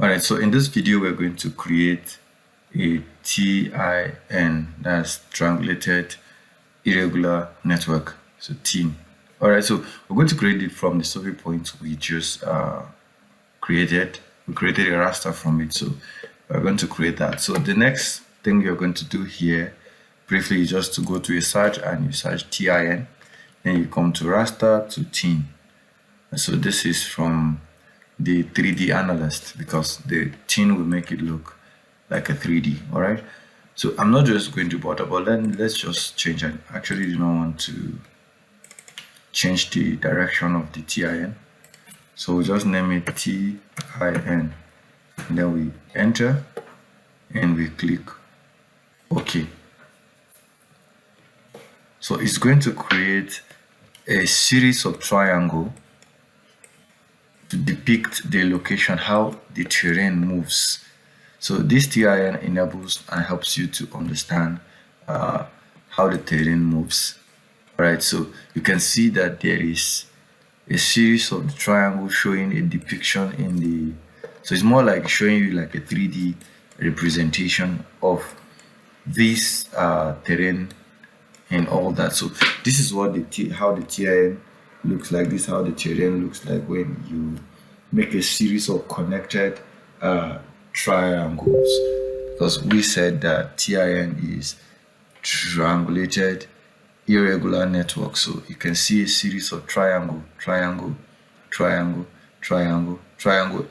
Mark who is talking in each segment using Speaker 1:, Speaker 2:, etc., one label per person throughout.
Speaker 1: Alright, so in this video we're going to create a TIN, that's triangulated irregular network, so TIN. Alright, so we're going to create it from the survey point we just created. We created a raster from it, so we're going to create that. So the next thing you're going to do here briefly is just to go to a search and you search TIN, then you come to raster to TIN. So this is from the 3D analyst because the TIN will make it look like a 3D. All right, so I'm not just going to bother, but then let's just change it. I actually do not want to change the direction of the TIN, so we just name it TIN, and then we enter and we click OK. So it's going to create a series of triangles to depict the location, how the terrain moves. So this TIN enables and helps you to understand how the terrain moves. All right, so you can see that there is a series of triangles showing a depiction in the, so it's more like showing you like a 3D representation of this terrain and all that. So this is what how the TIN looks like. This is how the terrain looks like when you make a series of connected triangles, because we said that TIN is triangulated irregular network. So you can see a series of triangle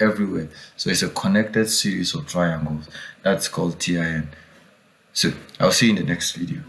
Speaker 1: everywhere. So it's a connected series of triangles. That's called TIN. So I'll see you in the next video.